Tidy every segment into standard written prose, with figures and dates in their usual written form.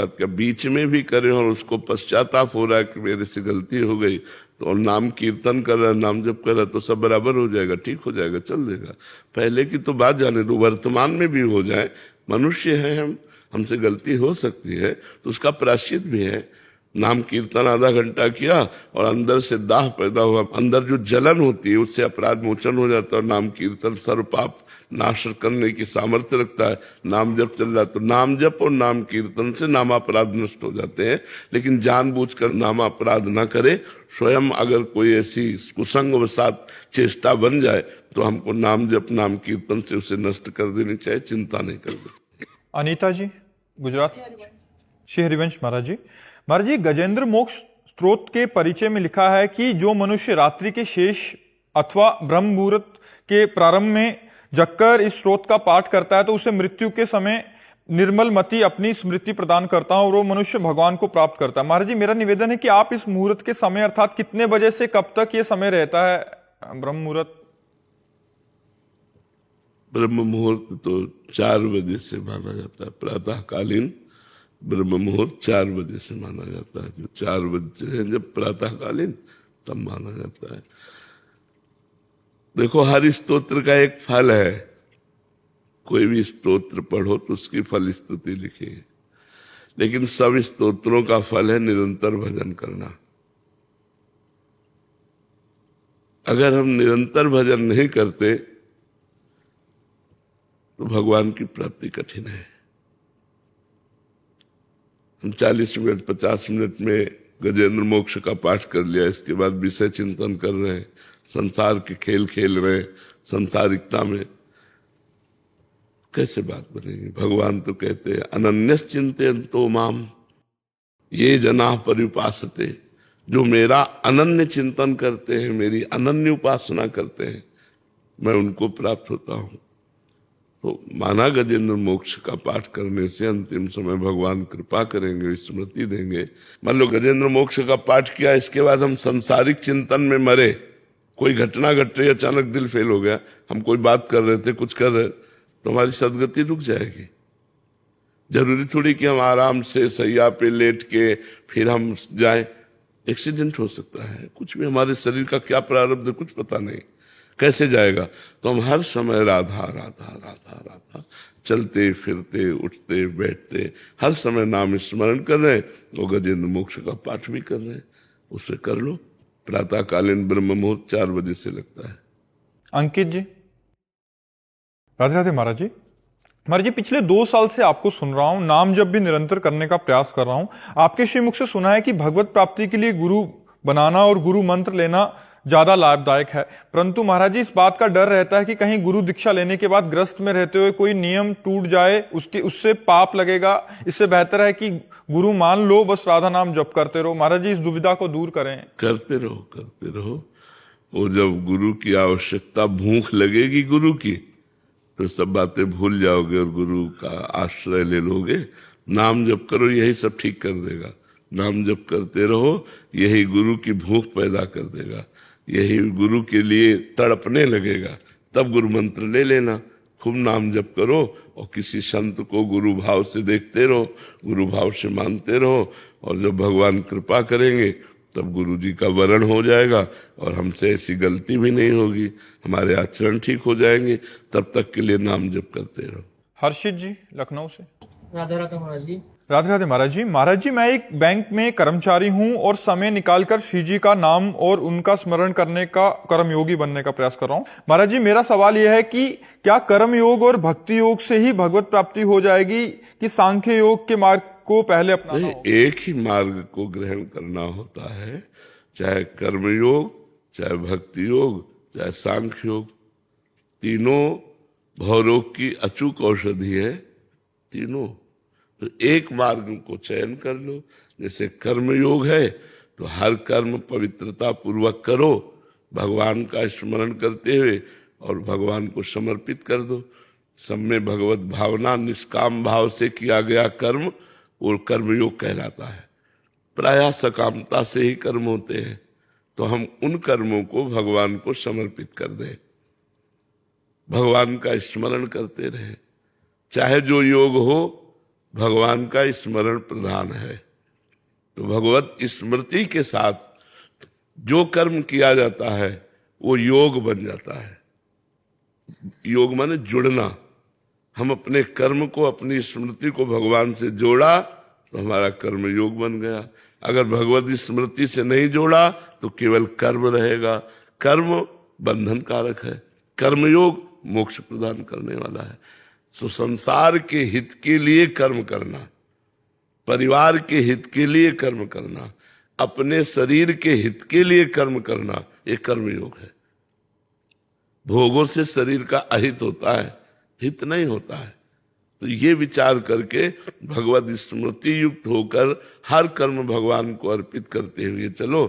का बीच में भी करें और उसको पश्चाताप हो रहा है कि मेरे से गलती हो गई, तो नाम कीर्तन कर रहा, नाम जप कर रहा, तो सब बराबर हो जाएगा, ठीक हो जाएगा, चल देगा। पहले की तो बात जाने दो, वर्तमान में भी हो जाए, मनुष्य है हम, हमसे गलती हो सकती है, तो उसका प्रायश्चित भी है। नाम कीर्तन आधा घंटा किया और अंदर से दाह पैदा हुआ, अंदर जो जलन होती है उससे अपराध मोचन हो जाता है। और नाम कीर्तन सर्व पाप नाश करने की सामर्थ्य रखता है। नाम जप चल रहा तो नाम जप और नाम कीर्तन से नाम अपराध नष्ट हो जाते हैं। लेकिन जानबूझकर नाम अपराध ना करे। स्वयं अगर कोई ऐसी कुसंग वसात चेष्टा बन जाए तो हमको नाम जप नाम कीर्तन से उसे नष्ट कर देनी चाहिए, चिंता नहीं करनी। अनीता जी गुजरात, श्री हरिवंश महाराज जी गजेंद्र मोक्ष स्त्रोत के परिचय में लिखा है कि जो मनुष्य रात्रि के शेष अथवा ब्रह्म मुहूर्त के प्रारंभ में जगकर इस स्त्रोत का पाठ करता है तो उसे मृत्यु के समय निर्मल मति अपनी स्मृति प्रदान करता है और वो मनुष्य भगवान को प्राप्त करता है। महाराज जी मेरा निवेदन है कि आप इस मुहूर्त के समय अर्थात कितने बजे से कब तक ये समय रहता है ब्रह्म मुहूर्त? ब्रह्म मुहूर्त तो 4 बजे से माना जाता है, प्रातःकालीन ब्रह्म मुहूर्त 4 बजे से माना जाता है। जो 4 बजे हैं जब प्रातःकालीन, तब माना जाता है। देखो हर स्तोत्र का एक फल है, कोई भी स्तोत्र पढ़ो तो उसकी फल स्तुति लिखी है, लेकिन सब स्तोत्रों का फल है निरंतर भजन करना। अगर हम निरंतर भजन नहीं करते तो भगवान की प्राप्ति कठिन है। हम 40 मिनट 50 मिनट में गजेंद्र मोक्ष का पाठ कर लिया, इसके बाद विषय चिंतन कर रहे हैं, संसार के खेल खेल रहे हैं, संसारिकता में कैसे बात बनेगी? भगवान तो कहते हैं अनन्यस चिंतयन्तो माम ये जना पर्युपासते, जो मेरा अनन्य चिंतन करते हैं, मेरी अनन्य उपासना करते हैं, मैं उनको प्राप्त होता हूं। तो माना गजेंद्र मोक्ष का पाठ करने से अंतिम समय भगवान कृपा करेंगे, स्मृति देंगे। मान लो गजेंद्र मोक्ष का पाठ किया, इसके बाद हम संसारिक चिंतन में मरे, कोई घटना घट रही, अचानक दिल फेल हो गया, हम कोई बात कर रहे थे, कुछ कर रहे, तो हमारी सदगति रुक जाएगी। जरूरी थोड़ी कि हम आराम से सैया पे लेट के फिर हम जाएं। एक्सीडेंट हो सकता है, कुछ भी, हमारे शरीर का क्या प्रारब्ध है कुछ पता नहीं, कैसे जाएगा। तो हम हर समय राधा राधा राधा राधा, चलते फिरते उठते बैठते हर समय नाम स्मरण कर रहे हैं, और गजेंद्र मोक्ष का पाठ भी कर रहे हैं, उसे कर लो। प्रातःकालीन ब्रह्म मुहूर्त 4 बजे से लगता है। अंकित जी राधे राधे। महाराज जी पिछले 2 साल से आपको सुन रहा हूं, नाम जब भी निरंतर करने का प्रयास कर रहा हूं। आपके श्रीमुख से सुना है कि भगवत प्राप्ति के लिए गुरु बनाना और गुरु मंत्र लेना ज्यादा लाभदायक है, परंतु महाराज जी इस बात का डर रहता है कि कहीं गुरु दीक्षा लेने के बाद ग्रस्त में रहते हुए कोई नियम टूट जाए, उससे पाप लगेगा। इससे बेहतर है कि गुरु मान लो, बस राधा नाम जप करते रहो। महाराज जी इस दुविधा को दूर करें। करते रहो। वो जब गुरु की आवश्यकता, भूख लगेगी गुरु की, तो सब बातें भूल जाओगे और गुरु का आश्रय ले लोगे। नाम जप करो, यही सब ठीक कर देगा। नाम जप करते रहो, यही गुरु की भूख पैदा कर देगा, यही गुरु के लिए तड़पने लगेगा। तब गुरु मंत्र ले लेना, खूब नाम जप करो और किसी संत को गुरु भाव से देखते रहो, गुरु भाव से मानते रहो, और जब भगवान कृपा करेंगे तब गुरु जी का वरण हो जाएगा और हमसे ऐसी गलती भी नहीं होगी, हमारे आचरण ठीक हो जाएंगे। तब तक के लिए नाम जप करते रहो। हर्षित जी लखनऊ से। राधे राधे महाराज जी। राधे राधे महाराज जी। महाराज जी मैं एक बैंक में कर्मचारी हूं और समय निकालकर श्री जी का नाम और उनका स्मरण करने का, कर्मयोगी बनने का प्रयास कर रहा हूं। महाराज जी मेरा सवाल यह है कि क्या कर्मयोग और भक्ति योग से ही भगवत प्राप्ति हो जाएगी कि सांख्य योग के मार्ग को पहले अपनाना होगा? एक ही मार्ग को ग्रहण करना होता है, चाहे कर्मयोग, चाहे भक्ति योग, चाहे सांख्य योग। तीनों भवरोग की अचूक औषधि है, तीनों। तो एक मार्ग को चयन कर लो। जैसे कर्मयोग है तो हर कर्म पवित्रता पूर्वक करो, भगवान का स्मरण करते हुए, और भगवान को समर्पित कर दो। सब में भगवत भावना, निष्काम भाव से किया गया कर्म और कर्मयोग कहलाता है। प्रायः सकामता से ही कर्म होते हैं, तो हम उन कर्मों को भगवान को समर्पित कर दें, भगवान का स्मरण करते रहे। चाहे जो योग हो, भगवान का स्मरण प्रधान है। तो भगवत स्मृति के साथ जो कर्म किया जाता है वो योग बन जाता है। योग माने जुड़ना। हम अपने कर्म को, अपनी स्मृति को भगवान से जोड़ा तो हमारा कर्म योग बन गया। अगर भगवत स्मृति से नहीं जोड़ा तो केवल कर्म रहेगा। कर्म बंधन कारक है, कर्मयोग मोक्ष प्रदान करने वाला है। तो संसार के हित के लिए कर्म करना, परिवार के हित के लिए कर्म करना, अपने शरीर के हित के लिए कर्म करना, ये कर्मयोग है। भोगों से शरीर का अहित होता है, हित नहीं होता है। तो ये विचार करके भगवत स्मृति युक्त होकर हर कर्म भगवान को अर्पित करते हुए चलो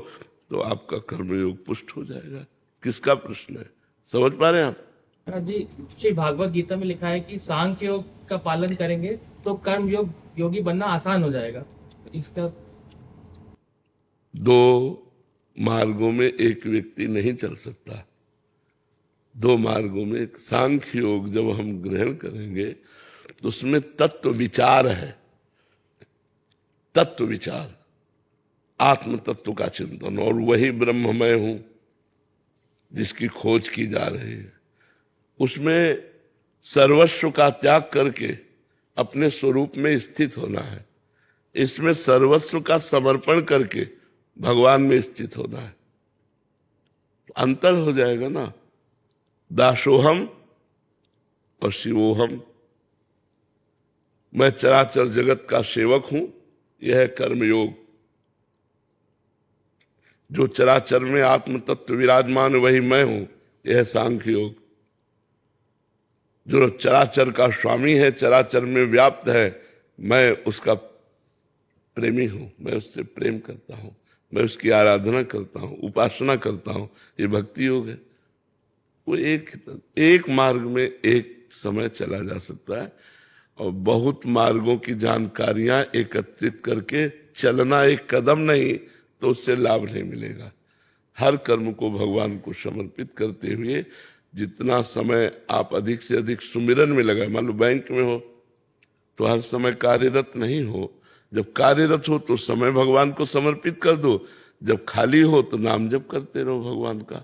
तो आपका कर्मयोग पुष्ट हो जाएगा। किसका प्रश्न है, समझ पा रहे हैं आप? जी, श्री भागवत गीता में लिखा है कि सांख्य योग का पालन करेंगे तो कर्म योग योगी बनना आसान हो जाएगा। इसका दो मार्गों में एक व्यक्ति नहीं चल सकता। दो मार्गों में एक सांख्य योग जब हम ग्रहण करेंगे तो उसमें तत्व विचार है। तत्व विचार, आत्म तत्व का चिंतन, और वही ब्रह्ममय हूं जिसकी खोज की जा रही है। उसमें सर्वस्व का त्याग करके अपने स्वरूप में स्थित होना है। इसमें सर्वस्व का समर्पण करके भगवान में स्थित होना है। तो अंतर हो जाएगा ना, दासोहम और शिवोहम। मैं चराचर जगत का सेवक हूं, यह है कर्मयोग। जो चराचर में आत्म तत्व विराजमान वही मैं हूं, यह है सांख्य योग। जो चराचर का स्वामी है, चराचर में व्याप्त है, मैं उसका प्रेमी हूं, मैं उससे प्रेम करता हूं, मैं उसकी आराधना करता हूं, उपासना करता हूं, ये भक्ति योग है। वो एक मार्ग में एक समय चला जा सकता है, और बहुत मार्गों की जानकारियां एकत्रित करके चलना एक कदम नहीं तो उससे लाभ नहीं मिलेगा। हर कर्म को भगवान को समर्पित करते हुए जितना समय आप अधिक से अधिक सुमिरन में लगाए। मान लो बैंक में हो तो हर समय कार्यरत नहीं हो, जब कार्यरत हो तो समय भगवान को समर्पित कर दो, जब खाली हो तो नाम जप करते रहो भगवान का।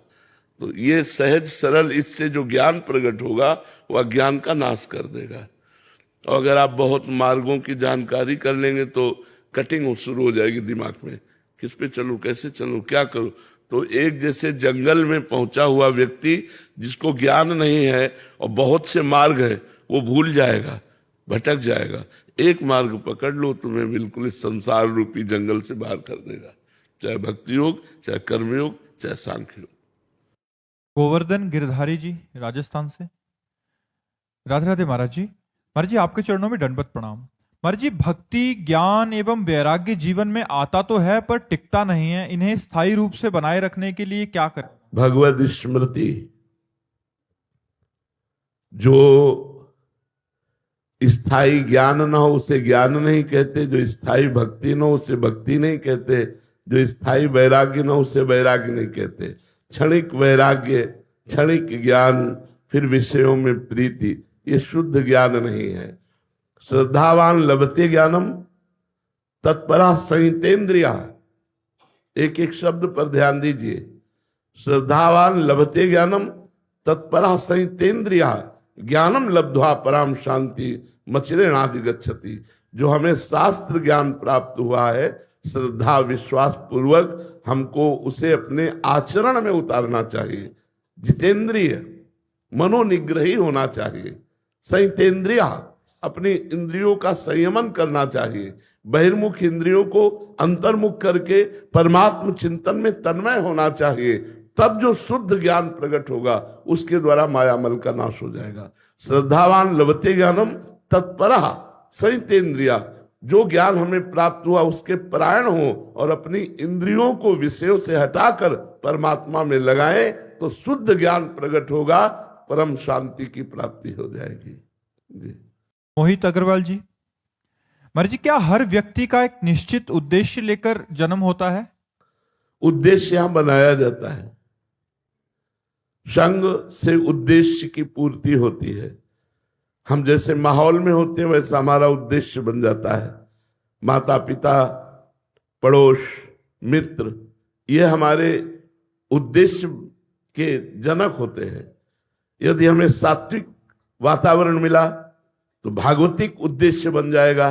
तो ये सहज सरल, इससे जो ज्ञान प्रकट होगा वह ज्ञान का नाश कर देगा। और अगर आप बहुत मार्गों की जानकारी कर लेंगे तो कटिंग शुरू हो जाएगी दिमाग में, किस पे चलूं, कैसे चलूं, क्या करूं। तो एक जैसे जंगल में पहुंचा हुआ व्यक्ति जिसको ज्ञान नहीं है और बहुत से मार्ग हैं, वो भूल जाएगा, भटक जाएगा। एक मार्ग पकड़ लो, तुम्हें बिल्कुल इस संसार रूपी जंगल से बाहर कर देगा, चाहे भक्ति योग, चाहे कर्मयोग, चाहे सांख्य योग। गोवर्धन गिरधारी जी राजस्थान से। राधे राधे महाराज जी। महाराज जी, आपके चरणों में दंडवत प्रणाम। महाराज जी, भक्ति, ज्ञान एवं वैराग्य जीवन में आता तो है पर टिकता नहीं है, इन्हें स्थायी रूप से बनाए रखने के लिए क्या करें? भगवत स्मृति। जो स्थायी ज्ञान न हो उसे ज्ञान नहीं कहते, जो स्थायी भक्ति न हो उसे भक्ति नहीं कहते, जो स्थायी वैराग्य न हो उसे वैराग्य नहीं कहते। क्षणिक वैराग्य, क्षणिक ज्ञान, फिर विषयों में प्रीति, ये शुद्ध ज्ञान नहीं है। श्रद्धावान लभते ज्ञानम तत्परा संहितेन्द्रिया। एक एक शब्द पर ध्यान दीजिए। श्रद्धावान लभते ज्ञानम तत्परा संहितेन्द्रिया ज्ञानम लब्ध्वा पराम शांति मचिरेणादि गच्छति। जो हमें शास्त्र ज्ञान प्राप्त हुआ है, श्रद्धा विश्वास पूर्वक हमको उसे अपने आचरण में उतारना चाहिए। जितेंद्रिय, मनोनिग्रही होना चाहिए। संहितेन्द्रिया, अपनी इंद्रियों का संयमन करना चाहिए। बहिर्मुख इंद्रियों को अंतर्मुख करके परमात्म चिंतन में तन्मय होना चाहिए। तब जो शुद्ध ज्ञान प्रकट होगा उसके द्वारा मायामल का नाश हो जाएगा। श्रद्धावान लभते ज्ञानम तत्परा संहितेन्द्रिया। जो ज्ञान हमें प्राप्त हुआ उसके परायण हो और अपनी इंद्रियों को विषयों से हटाकर परमात्मा में लगाएं तो शुद्ध ज्ञान प्रकट होगा, परम शांति की प्राप्ति हो जाएगी। जी। मोहित अग्रवाल जी। महाराज जी, क्या हर व्यक्ति का एक निश्चित उद्देश्य लेकर जन्म होता है? उद्देश्य यहां बनाया जाता है, संग से उद्देश्य की पूर्ति होती है। हम जैसे माहौल में होते हैं वैसा हमारा उद्देश्य बन जाता है। माता पिता, पड़ोस, मित्र, ये हमारे उद्देश्य के जनक होते हैं। यदि हमें सात्विक वातावरण मिला तो भागवतिक उद्देश्य बन जाएगा।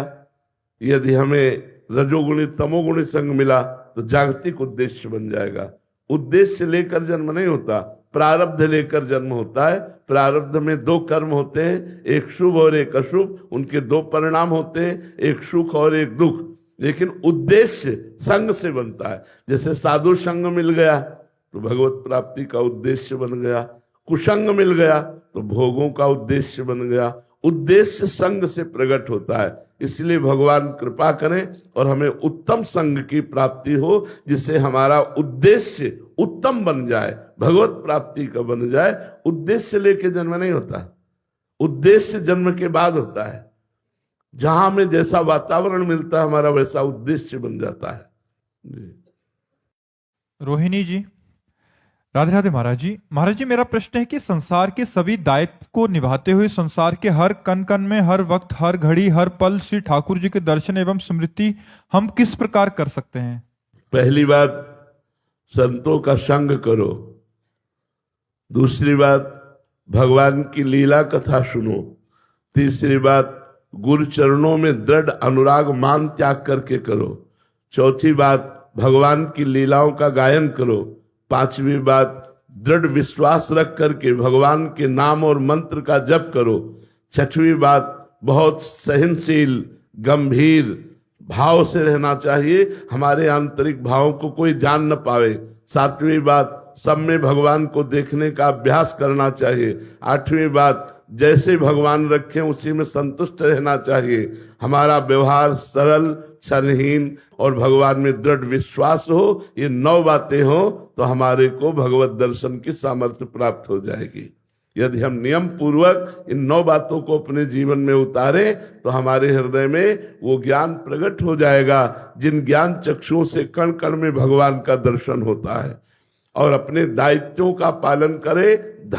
यदि हमें रजोगुणी तमोगुणी संग मिला तो जागतिक उद्देश्य बन जाएगा। उद्देश्य लेकर जन्म नहीं होता, प्रारब्ध लेकर जन्म होता है। प्रारब्ध में दो कर्म होते हैं, एक शुभ और एक अशुभ। उनके दो परिणाम होते हैं, एक सुख और एक दुख। लेकिन उद्देश्य संग से बनता है। जैसे साधु संग मिल गया तो भगवत प्राप्ति का उद्देश्य बन गया, कुसंग मिल गया तो भोगों का उद्देश्य बन गया। उद्देश्य संग से प्रकट होता है। इसलिए भगवान कृपा करें और हमें उत्तम संग की प्राप्ति हो, जिससे हमारा उद्देश्य उत्तम बन जाए, भगवत प्राप्ति का बन जाए। उद्देश्य लेके जन्म नहीं होता, उद्देश्य जन्म के बाद होता है। जहां हमें जैसा वातावरण मिलता है हमारा वैसा उद्देश्य बन जाता है। रोहिणी जी, राधे राधे महाराज जी। महाराज जी, मेरा प्रश्न है कि संसार के सभी दायित्व को निभाते हुए संसार के हर कण कण में, हर वक्त, हर घड़ी, हर पल श्री ठाकुर जी के दर्शन एवं स्मृति हम किस प्रकार कर सकते हैं? पहली बात, संतों का संग करो। दूसरी बात, भगवान की लीला कथा सुनो। तीसरी बात, गुरु चरणों में दृढ़ अनुराग मान त्याग करके करो। चौथी बात, भगवान की लीलाओं का गायन करो। पांचवी बात, दृढ़ विश्वास रख करके भगवान के नाम और मंत्र का जप करो। छठवीं बात, बहुत सहनशील गंभीर भाव से रहना चाहिए, हमारे आंतरिक भावों को कोई जान न पावे। सातवीं बात, सब में भगवान को देखने का अभ्यास करना चाहिए। आठवीं बात, जैसे भगवान रखें उसी में संतुष्ट रहना चाहिए। हमारा व्यवहार सरल, छलहीन और भगवान में दृढ़ विश्वास हो। ये 9 बातें हो तो हमारे को भगवत दर्शन की सामर्थ्य प्राप्त हो जाएगी। यदि हम नियम पूर्वक इन 9 बातों को अपने जीवन में उतारें तो हमारे हृदय में वो ज्ञान प्रकट हो जाएगा, जिन ज्ञान चक्षुओं से कण कण में भगवान का दर्शन होता है। और अपने दायित्वों का पालन करें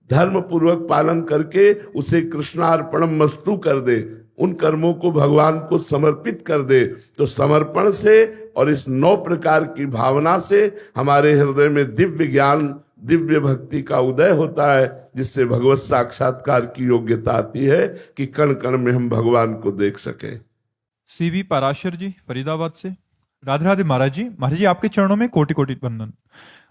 धर्म पूर्वक पालन करके उसे कृष्णार्पणम मस्तु कर दे, उन कर्मों को भगवान को समर्पित कर दे। तो समर्पण से और इस 9 प्रकार की भावना से हमारे हृदय में दिव्य ज्ञान, दिव्य भक्ति का उदय होता है, जिससे भगवत साक्षात्कार की योग्यता आती है कि कण कण में हम भगवान को देख सके। सीवी पराशर जी, फरीदाबाद से। राधे राधे महाराज जी। महाराज जी, आपके चरणों में कोटि कोटि वंदन।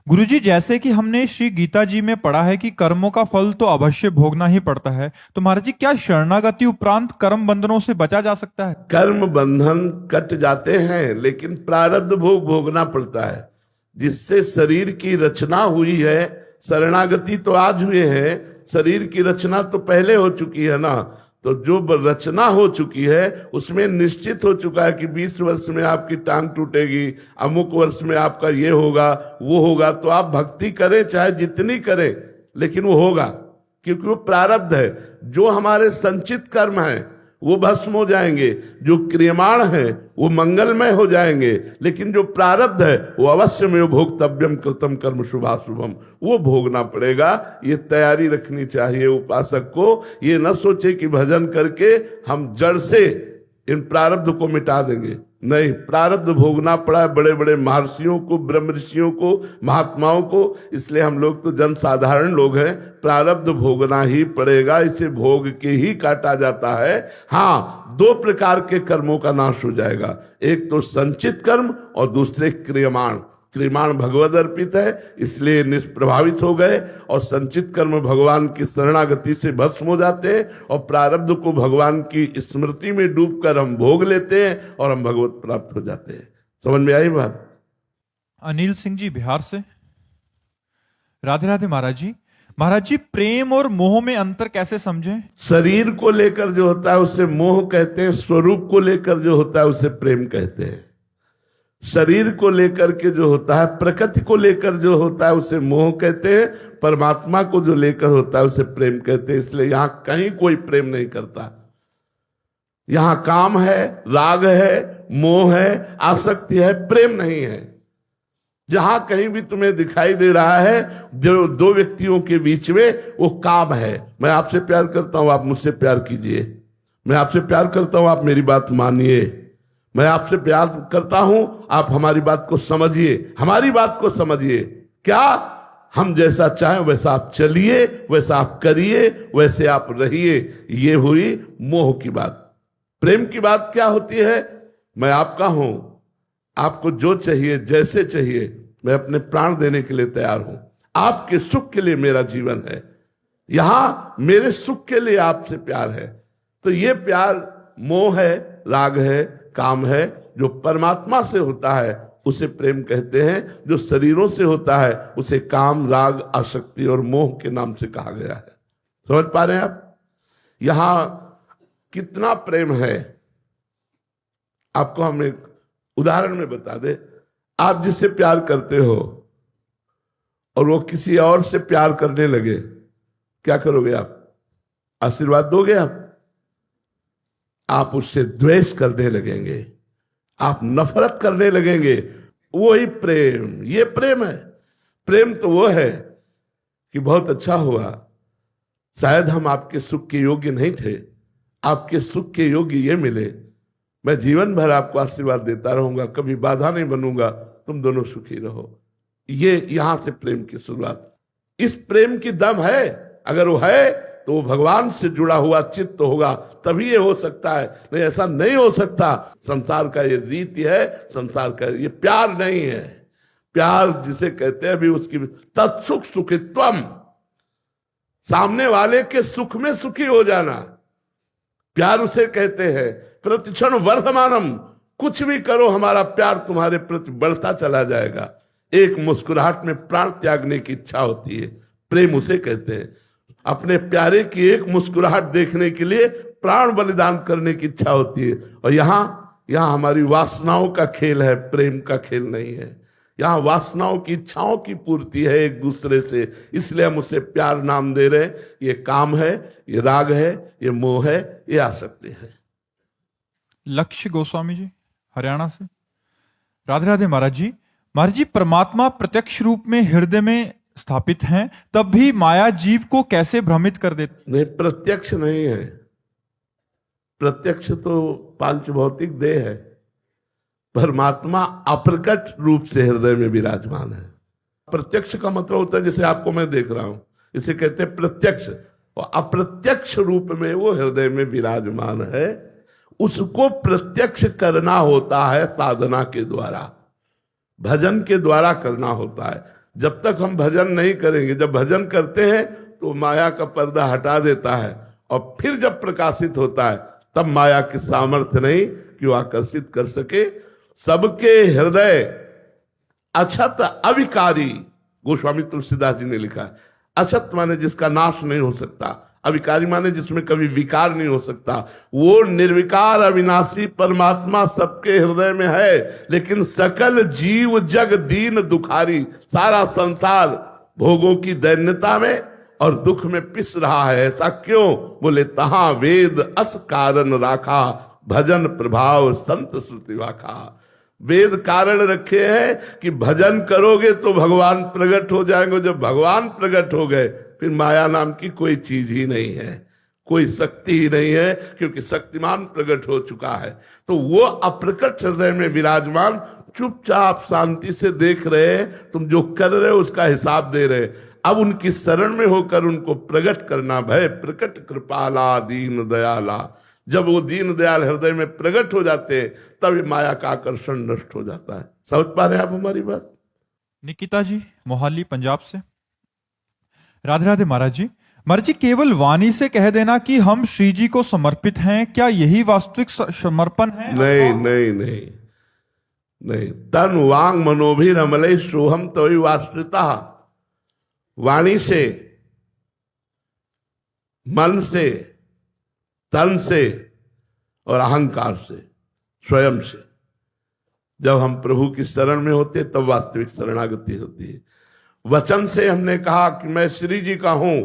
गुरुजी, जैसे कि हमने श्री गीता जी में पढ़ा है कि कर्मों का फल तो अवश्य भोगना ही पड़ता है, तो महाराज जी क्या शरणागति उपरांत कर्म बंधनों से बचा जा सकता है? कर्म बंधन कट जाते हैं, लेकिन प्रारब्ध भोग भोगना पड़ता है। जिससे शरीर की रचना हुई है, शरणागति तो आज हुए हैं, शरीर की रचना तो पहले हो चुकी है ना। तो जो रचना हो चुकी है उसमें निश्चित हो चुका है कि 20 वर्ष में आपकी टांग टूटेगी, अमुक वर्ष में आपका ये होगा वो होगा। तो आप भक्ति करें चाहे जितनी करें, लेकिन वो होगा, क्योंकि वो प्रारब्ध है। जो हमारे संचित कर्म हैं वो भस्म हो जाएंगे, जो क्रियमाण है वो मंगलमय हो जाएंगे, लेकिन जो प्रारब्ध है वो अवश्य में भोक्तव्यम कृतम कर्म शुभाशुभम, वो भोगना पड़ेगा। ये तैयारी रखनी चाहिए उपासक को। ये न सोचे कि भजन करके हम जड़ से इन प्रारब्ध को मिटा देंगे। नहीं, प्रारब्ध भोगना पड़ा है बड़े बड़े महर्षियों को, ब्रह्म ऋषियों को, महात्माओं को। इसलिए हम लोग तो जन साधारण लोग हैं, प्रारब्ध भोगना ही पड़ेगा। इसे भोग के ही काटा जाता है। हाँ, 2 प्रकार के कर्मों का नाश हो जाएगा, एक तो संचित कर्म और दूसरे क्रियमाण। क्रियमाण भगवद अर्पित है इसलिए निष्प्रभावित हो गए, और संचित कर्म भगवान की शरणागति से भस्म हो जाते हैं, और प्रारब्ध को भगवान की स्मृति में डूबकर हम भोग लेते हैं और हम भगवत प्राप्त हो जाते हैं। समझ में आई बात? अनिल सिंह जी, बिहार से। राधे राधे महाराज जी। महाराज जी, प्रेम और मोह में अंतर कैसे समझें? शरीर को लेकर जो होता है उसे मोह कहते हैं, स्वरूप को लेकर जो होता है उसे प्रेम कहते हैं। शरीर को लेकर के जो होता है, प्रकृति को लेकर जो होता है उसे मोह कहते हैं, परमात्मा को जो लेकर होता है उसे प्रेम कहते हैं। इसलिए यहां कहीं कोई प्रेम नहीं करता। यहां काम है, राग है, मोह है, आसक्ति है, प्रेम नहीं है। जहां कहीं भी तुम्हें दिखाई दे रहा है जो दो व्यक्तियों के बीच में, वो काम है। मैं आपसे प्यार करता हूं, आप मुझसे प्यार कीजिए। मैं आपसे प्यार करता हूं, आप मेरी बात मानिए। मैं आपसे प्यार करता हूं, आप हमारी बात को समझिए, हमारी बात को समझिए। क्या हम जैसा चाहें वैसा आप चलिए, वैसा आप करिए, वैसे आप रहिए। ये हुई मोह की बात। प्रेम की बात क्या होती है? मैं आपका हूं, आपको जो चाहिए, जैसे चाहिए, मैं अपने प्राण देने के लिए तैयार हूं। आपके सुख के लिए मेरा जीवन है, यहां मेरे सुख के लिए आपसे प्यार है। तो ये प्यार मोह है, राग है, काम है। जो परमात्मा से होता है उसे प्रेम कहते हैं, जो शरीरों से होता है उसे काम, राग, आसक्ति और मोह के नाम से कहा गया है। समझ पा रहे हैं आप? यहां कितना प्रेम है आपको हम एक उदाहरण में बता दे। आप जिससे प्यार करते हो और वो किसी और से प्यार करने लगे, क्या करोगे आप? आशीर्वाद दोगे आप उससे द्वेष करने लगेंगे, आप नफरत करने लगेंगे। वही प्रेम, ये प्रेम है। प्रेम तो वो है कि बहुत अच्छा हुआ, शायद हम आपके सुख के योग्य नहीं थे, आपके सुख के योग्य ये मिले, मैं जीवन भर आपको आशीर्वाद देता रहूंगा, कभी बाधा नहीं बनूंगा, तुम दोनों सुखी रहो। ये यहां से प्रेम की शुरुआत। इस प्रेम की दम है, अगर वो है तो वो भगवान से जुड़ा हुआ चित्त होगा, तभी ये हो सकता है, नहीं ऐसा नहीं हो सकता। संसार का ये रीति है, संसार का ये प्यार नहीं है। प्यार जिसे कहते हैं अभी उसकी तत्सुख सुखित्वम, सामने वाले के सुख में सुखी हो जाना, प्यार उसे कहते हैं। प्रतिक्षण वर्धमानम, कुछ भी करो हमारा प्यार तुम्हारे प्रति बढ़ता चला जाएगा। एक मुस्कुराहट में प्राण त्यागने की इच्छा होती है, प्रेम उसे कहते हैं। अपने प्यारे की एक मुस्कुराहट देखने के लिए प्राण बलिदान करने की इच्छा होती है। और यहां हमारी वासनाओं का खेल है, प्रेम का खेल नहीं है। यहां वासनाओं की, इच्छाओं की पूर्ति है एक दूसरे से, इसलिए हम उसे प्यार नाम दे रहे हैं। ये काम है, ये राग है, ये मोह है, ये आसक्ति है। लक्ष्य गोस्वामी जी, हरियाणा से। राधे राधे महाराज जी। महाराज जी, परमात्मा प्रत्यक्ष रूप में हृदय में स्थापित हैं, तब भी माया जीव को कैसे भ्रमित कर देती? नहीं, प्रत्यक्ष नहीं है। प्रत्यक्ष तो पांच भौतिक देह है। परमात्मा अप्रकट रूप से हृदय में विराजमान है। प्रत्यक्ष का मतलब होता है जैसे आपको मैं देख रहा हूं, इसे कहते हैं प्रत्यक्ष। और अप्रत्यक्ष रूप में वो हृदय में विराजमान है। उसको प्रत्यक्ष करना होता है साधना के द्वारा, भजन के द्वारा करना होता है। जब तक हम भजन नहीं करेंगे, जब भजन करते हैं तो माया का पर्दा हटा देता है, और फिर जब प्रकाशित होता है तब माया की सामर्थ्य नहीं कि वो आकर्षित कर सके। सबके हृदय अछत अविकारी, गोस्वामी तुलसीदास जी ने लिखा है। अछत माने जिसका नाश नहीं हो सकता, अविकारी माने जिसमें कभी विकार नहीं हो सकता। वो निर्विकार अविनाशी परमात्मा सबके हृदय में है। लेकिन सकल जीव जग दीन दुखारी, सारा संसार भोगों की दैन्यता में और दुख में पिस रहा है। ऐसा क्यों? बोले तहां वेद अस कारण राखा, भजन प्रभाव संत श्रुति वाखा। वेद कारण रखे हैं कि भजन करोगे तो भगवान प्रकट हो जाएंगे। जब भगवान प्रकट हो गए फिर माया नाम की कोई चीज ही नहीं है, कोई शक्ति ही नहीं है, क्योंकि शक्तिमान प्रकट हो चुका है। तो वो अप्रकट हृदय में विराजमान, चुपचाप शांति से देख रहे हैं, तुम जो कर रहे हो उसका हिसाब दे रहे। अब उनकी शरण में होकर उनको प्रकट करना, भय प्रकट कृपाला दीन दयाला। जब वो दीन दयाल हृदय में प्रकट हो जाते हैं तब माया का आकर्षण नष्ट हो जाता है। समझ पा रहे हैं आप हमारी बात? निकिता जी, मोहाली पंजाब से। राधे राधे महाराज जी। महाराज जी, केवल वाणी से कह देना कि हम श्री जी को समर्पित हैं, क्या यही वास्तविक समर्पण है? नहीं नहीं नहीं नहीं। तन वांग मनोभिर अमले सोहम तवि वाश्रिता। वाणी से, मन से, तन से और अहंकार से, स्वयं से जब हम प्रभु की शरण में होते तब वास्तविक शरणागति होती है। वचन से हमने कहा कि मैं श्री जी का हूं,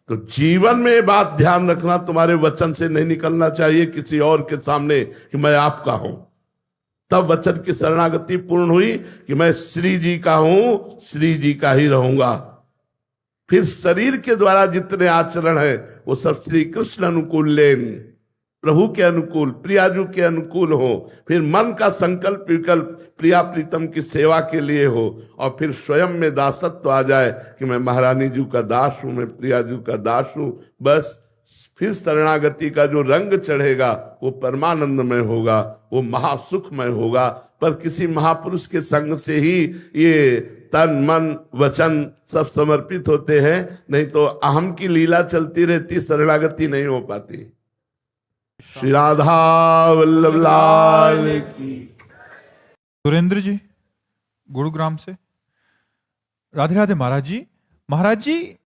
तो जीवन में ये बात ध्यान रखना, तुम्हारे वचन से नहीं निकलना चाहिए किसी और के सामने कि मैं आपका हूं। तब वचन की शरणागति पूर्ण हुई कि मैं श्री जी का हूं, श्री जी का ही रहूंगा। फिर शरीर के द्वारा जितने आचरण है वो सब श्री कृष्ण अनुकूल लेन, प्रभु के अनुकूल, प्रियाजू के अनुकूल हो। फिर मन का संकल्प विकल्प प्रिया प्रीतम की सेवा के लिए हो, और फिर स्वयं में दासत्व आ जाए कि मैं महारानी जी का दास हूं, मैं प्रियाजू का दास हूं। बस फिर शरणागति का जो रंग चढ़ेगा वो परमानंदमय होगा, वो महासुखमय होगा। पर किसी महापुरुष के संग से ही ये तन मन वचन सब समर्पित होते हैं, नहीं तो अहम की लीला चलती रहती, शरणागति नहीं हो पाती। श्री राधा वल्लभ लाल की। सुरेंद्र जी गुरुग्राम से। राधे राधे महाराज जी। महाराज जी,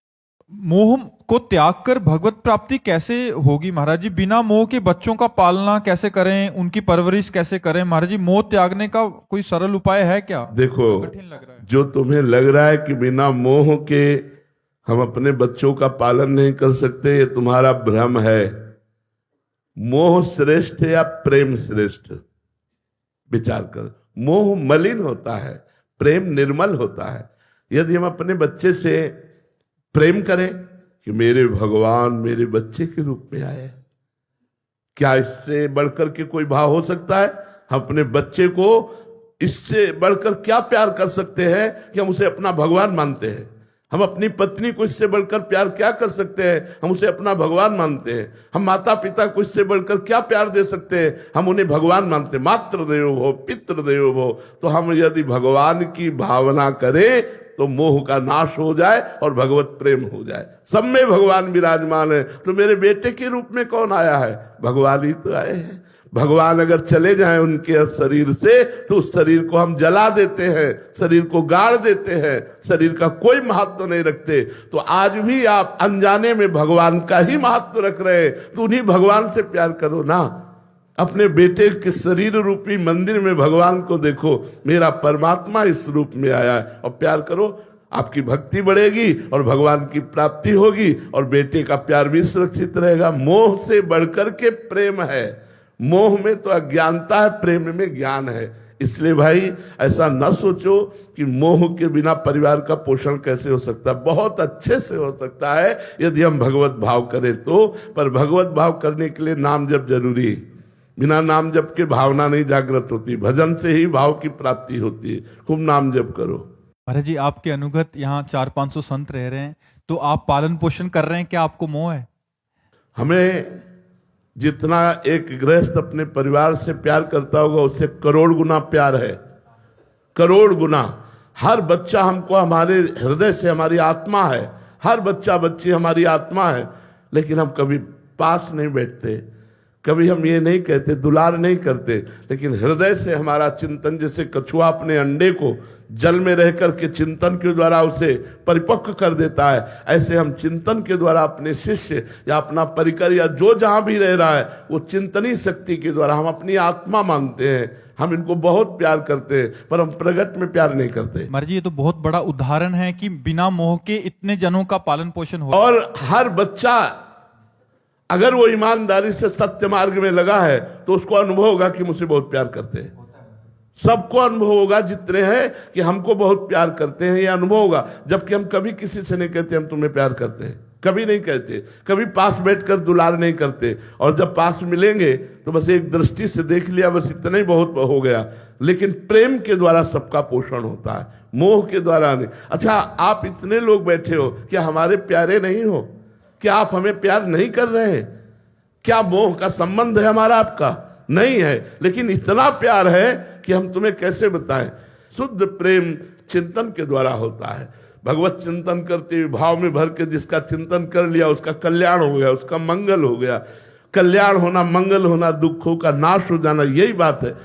मोह को त्याग कर भगवत प्राप्ति कैसे होगी महाराज जी? बिना मोह के बच्चों का पालना कैसे करें, उनकी परवरिश कैसे करें महाराज जी? मोह त्यागने का कोई सरल उपाय है क्या? देखो, कठिन लग रहा है। जो तुम्हें लग रहा है कि बिना मोह के हम अपने बच्चों का पालन नहीं कर सकते, ये तुम्हारा भ्रम है। मोह श्रेष्ठ है या प्रेम श्रेष्ठ? विचार कर। मोह मलिन होता है, प्रेम निर्मल होता है। यदि हम अपने बच्चे से प्रेम करें कि मेरे भगवान मेरे बच्चे के रूप में आए, क्या इससे बढ़कर के कोई भाव हो सकता है? हम अपने बच्चे को इससे बढ़कर क्या प्यार कर सकते हैं कि हम उसे अपना भगवान मानते हैं? हम अपनी पत्नी को इससे बढ़कर प्यार क्या कर सकते हैं? हम उसे अपना भगवान मानते हैं। हम माता पिता को इससे बढ़कर क्या प्यार दे सकते हैं? हम उन्हें भगवान मानते हैं। मातृदेवो भव पितृदेवो भव। तो हम यदि भगवान की भावना करें तो मोह का नाश हो जाए और भगवत प्रेम हो जाए। सब में भगवान विराजमान है। तो मेरे बेटे के रूप में कौन आया है? भगवान ही तो आए हैं। भगवान अगर चले जाएं उनके शरीर से तो उस शरीर को हम जला देते हैं, शरीर को गाड़ देते हैं, शरीर का कोई महत्व नहीं रखते। तो आज भी आप अनजाने में भगवान का ही महत्व रख रहे हैं, तो उन्हीं भगवान से प्यार करो ना। अपने बेटे के शरीर रूपी मंदिर में भगवान को देखो, मेरा परमात्मा इस रूप में आया है, और प्यार करो। आपकी भक्ति बढ़ेगी और भगवान की प्राप्ति होगी और बेटे का प्यार भी सुरक्षित रहेगा। मोह से बढ़कर के प्रेम है। मोह में तो अज्ञानता है, प्रेम में ज्ञान है। इसलिए भाई ऐसा न सोचो कि मोह के बिना परिवार का पोषण कैसे हो सकता है। बहुत अच्छे से हो सकता है यदि हम भगवत भाव करें तो। पर भगवत भाव करने के लिए नाम जप जरूरी है। बिना नाम जप के भावना नहीं जागृत होती, भजन से ही भाव की प्राप्ति होती है। खूब नाम जप करो। महाराज जी, आपके अनुगत यहाँ 400-500 संत रह रहे हैं, तो आप पालन पोषण कर रहे हैं, क्या आपको मोह है? हमें जितना एक गृहस्थ अपने परिवार से प्यार करता होगा उससे करोड़ गुना प्यार है, करोड़ गुना। हर बच्चा हमको हमारे हृदय से हमारी आत्मा है। हर बच्चा बच्ची हमारी आत्मा है। लेकिन हम कभी पास नहीं बैठते, कभी हम ये नहीं कहते, दुलार नहीं करते, लेकिन हृदय से हमारा चिंतन, जैसे कछुआ अपने अंडे को जल में रह करके चिंतन के द्वारा उसे परिपक्व कर देता है, ऐसे हम चिंतन के द्वारा अपने शिष्य या अपना परिकर या जो जहां भी रह रहा है वो चिंतनी शक्ति के द्वारा हम अपनी आत्मा मानते हैं। हम इनको बहुत प्यार करते हैं, पर हम प्रगट में प्यार नहीं करते। महाराज जी, ये तो बहुत बड़ा उदाहरण है कि बिना मोह के इतने जनों का पालन पोषण हो। और हर बच्चा अगर वो ईमानदारी से सत्य मार्ग में लगा है तो उसको अनुभव होगा कि मुझसे बहुत प्यार करते हैं। सबको अनुभव होगा जितने हैं कि हमको बहुत प्यार करते हैं, ये अनुभव होगा। जबकि हम कभी किसी से नहीं कहते हम तुम्हें प्यार करते हैं, कभी नहीं कहते। कभी पास बैठकर दुलार नहीं करते, और जब पास मिलेंगे तो बस एक दृष्टि से देख लिया, बस इतना ही बहुत हो गया। लेकिन प्रेम के द्वारा सबका पोषण होता है, मोह के द्वारा नहीं। अच्छा, आप इतने लोग बैठे हो, क्या हमारे प्यारे नहीं हो? क्या आप हमें प्यार नहीं कर रहे हैं? क्या मोह का संबंध है हमारा आपका? नहीं है, लेकिन इतना प्यार है कि हम तुम्हें कैसे बताएं। शुद्ध प्रेम चिंतन के द्वारा होता है। भगवत चिंतन करते हुए भाव में भर के जिसका चिंतन कर लिया उसका कल्याण हो गया, उसका मंगल हो गया। कल्याण होना, मंगल होना, दुखों का नाश हो जाना, यही बात है।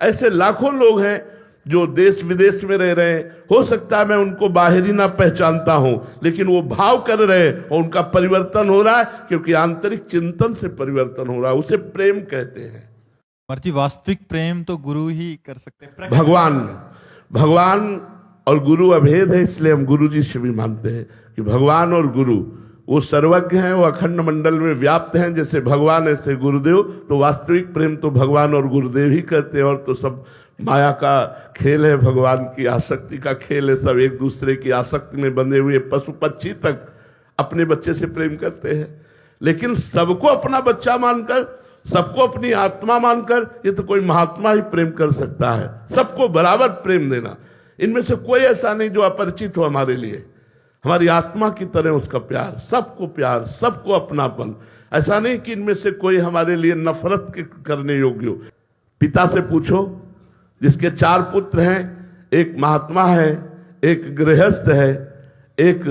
ऐसे लाखों लोग हैं जो देश विदेश में रह रहे हैं। हो सकता है मैं उनको बाहरी ना पहचानता हूं, लेकिन वो भाव कर रहे हैं और उनका परिवर्तन हो रहा है, क्योंकि आंतरिक चिंतन से परिवर्तन हो रहा है। उसे प्रेम कहते हैं। जी, वास्तविक प्रेम तो गुरु ही कर सकते हैं। भगवान और गुरु अभेद है, इसलिए हम गुरु जी से भी मानते हैं कि भगवान और गुरु वो सर्वज्ञ हैं, वो अखंड मंडल में व्याप्त हैं, जैसे भगवान ऐसे गुरुदेव। तो वास्तविक प्रेम तो भगवान और गुरुदेव ही करते हैं, और तो सब माया का खेल है, भगवान की आसक्ति का खेल है। सब एक दूसरे की आसक्ति में बंधे हुए पशु पक्षी तक अपने बच्चे से प्रेम करते हैं, लेकिन सबको अपना बच्चा मानकर, सबको अपनी आत्मा मानकर, ये तो कोई महात्मा ही प्रेम कर सकता है। सबको बराबर प्रेम देना, इनमें से कोई ऐसा नहीं जो अपरिचित हो हमारे लिए। हमारी आत्मा की तरह उसका प्यार, सबको अपनापन। ऐसा नहीं कि इनमें से कोई हमारे लिए नफरत करने योग्य हो। पिता से पूछो, जिसके 4 पुत्र हैं, एक महात्मा है, एक गृहस्थ है, एक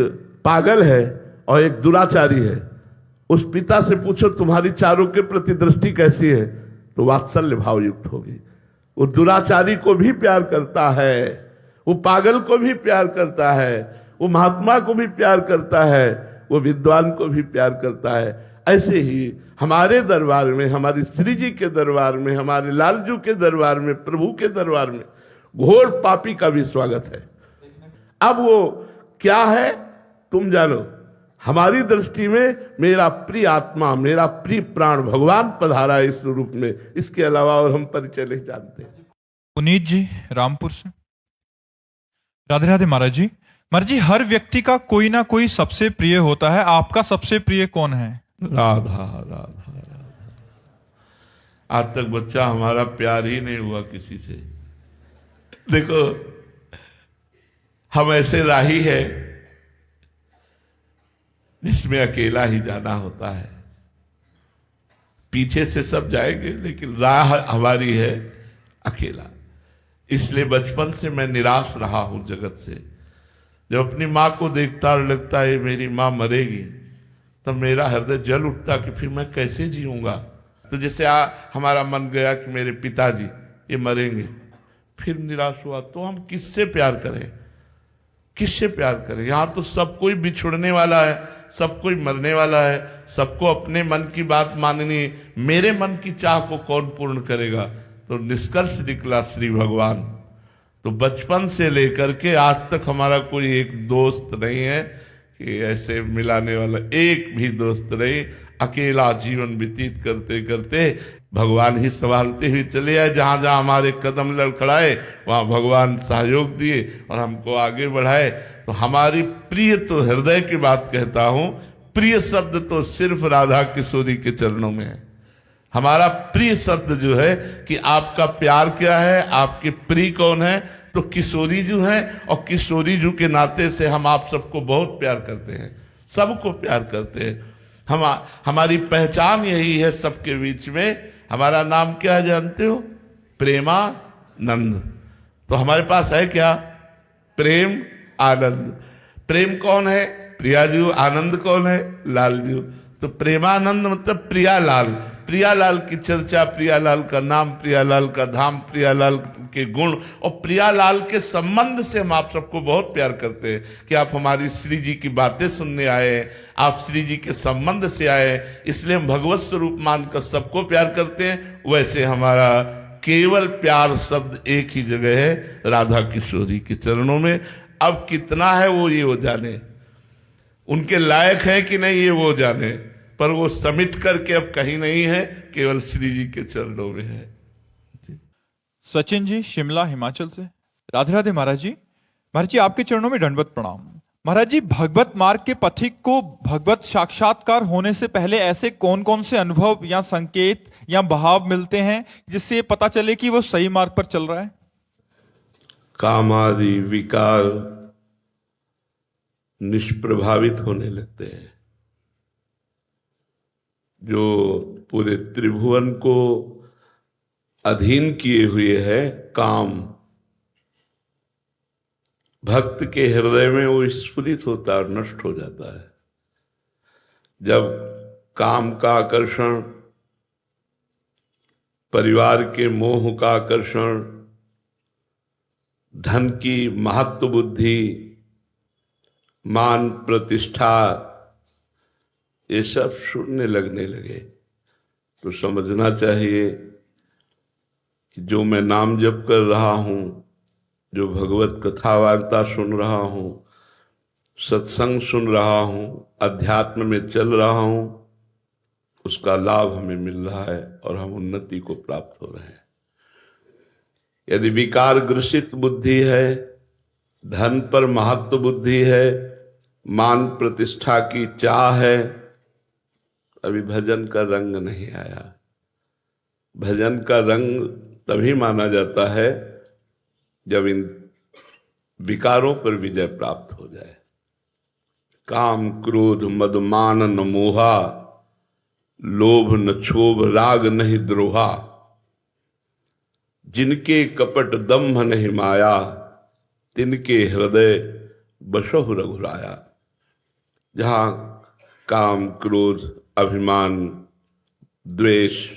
पागल है और एक दुराचारी है, उस पिता से पूछो तुम्हारी चारों के प्रति दृष्टि कैसी है, तो वात्सल्य भाव युक्त होगी। वो दुराचारी को भी प्यार करता है, वो पागल को भी प्यार करता है, वो महात्मा को भी प्यार करता है, वो विद्वान को भी प्यार करता है। ऐसे ही हमारे दरबार में, हमारी श्री जी के दरबार में, हमारे लालजू के दरबार में, प्रभु के दरबार में घोर पापी का भी स्वागत है। अब वो क्या है तुम जानो। हमारी दृष्टि में मेरा प्रिय आत्मा, मेरा प्रिय प्राण भगवान पधारा इस रूप में, इसके अलावा और हम परिचय नहीं जानते। पुनीत जी रामपुर से। राधे राधे महाराज जी। महाराज जी, हर व्यक्ति का कोई ना कोई सबसे प्रिय होता है, आपका सबसे प्रिय कौन है? राधा राधा राधा। आज तक बच्चा हमारा प्यार ही नहीं हुआ किसी से। देखो, हम ऐसे राही है जिसमें अकेला ही जाना होता है। पीछे से सब जाएंगे, लेकिन राह हमारी है अकेला। इसलिए बचपन से मैं निराश रहा हूं जगत से। जब अपनी माँ को देखता और लगता है मेरी माँ मरेगी, तब मेरा हृदय जल उठता कि फिर मैं कैसे जीऊंगा। तो जैसे हमारा मन गया कि मेरे पिताजी ये मरेंगे, फिर निराश हुआ। तो हम किससे प्यार करें, किससे प्यार करें? यहां तो सब कोई बिछुड़ने वाला है, सब कोई मरने वाला है, सबको अपने मन की बात माननी। मेरे मन की चाह को कौन पूर्ण करेगा? तो निष्कर्ष निकला श्री भगवान। तो बचपन से लेकर के आज तक हमारा कोई एक दोस्त नहीं है कि ऐसे मिलाने वाला, एक भी दोस्त नहीं। अकेला जीवन व्यतीत करते करते भगवान ही संभालते हुए चले आए। जहां जहां हमारे कदम लड़खड़ाए वहां भगवान सहयोग दिए और हमको आगे बढ़ाए। तो हमारी प्रिय, तो हृदय की बात कहता हूं, प्रिय शब्द तो सिर्फ राधा किशोरी के चरणों में है। हमारा प्रिय शब्द जो है कि आपका प्यार क्या है, आपके प्रिय कौन है, तो किशोरी जी हैं। और किशोरी जी के नाते से हम आप सबको बहुत प्यार करते हैं, सबको प्यार करते हैं। हमारी पहचान यही है सबके बीच में। हमारा नाम क्या है जानते हो? प्रेमानंद। तो हमारे पास है क्या? प्रेम आनंद। प्रेम कौन है? प्रियाजू। आनंद कौन है? लालजू। तो प्रेमानंद मतलब प्रियालाल। प्रियालाल की चर्चा, प्रियालाल का नाम, प्रियालाल का धाम, प्रियालाल के गुण और प्रियालाल के संबंध से हम आप सबको बहुत प्यार करते हैं कि आप हमारी श्री जी की बातें सुनने आए, आप श्री जी के संबंध से आए। इसलिए हम भगवत स्वरूप मानकर सबको प्यार करते हैं। वैसे हमारा केवल प्यार शब्द एक ही जगह है, राधा किशोरी के चरणों में। अब कितना है वो ये वो जाने, उनके लायक है कि नहीं ये वो जाने, पर वो समिट करके अब कहीं नहीं है, केवल श्री जी के चरणों में है। सचिन जी शिमला हिमाचल से। राधे राधे महाराज जी। महाराज जी, आपके चरणों में दंडवत प्रणाम। महाराज जी, भगवत मार्ग के पथिक को भगवत साक्षात्कार होने से पहले ऐसे कौन कौन से अनुभव या संकेत या भाव मिलते हैं जिससे पता चले कि वो सही मार्ग पर चल रहा है? कामादि विकार निष्प्रभावित होने लगते हैं। जो पूरे त्रिभुवन को अधीन किए हुए है काम, भक्त के हृदय में वो स्फुरित होता है और नष्ट हो जाता है। जब काम का आकर्षण, परिवार के मोह का आकर्षण, धन की महत्व बुद्धि, मान प्रतिष्ठा, ये सब छूटने लगने लगे, तो समझना चाहिए कि जो मैं नाम जप कर रहा हूं, जो भगवत कथा वार्ता सुन रहा हूं, सत्संग सुन रहा हूं, अध्यात्म में चल रहा हूं, उसका लाभ हमें मिल रहा है और हम उन्नति को प्राप्त हो रहे हैं। यदि विकार ग्रसित बुद्धि है, धन पर महत्व बुद्धि है, मान प्रतिष्ठा की चाह है, अभी भजन का रंग नहीं आया। भजन का रंग तभी माना जाता है जब इन विकारों पर विजय प्राप्त हो जाए। काम क्रोध मद मान न मोहा, लोभ न क्षोभ राग नहीं द्रोहा, जिनके कपट दम्भ नहीं माया, तिनके हृदय बसहु रघुराया। जहां काम क्रोध अभिमान द्वेष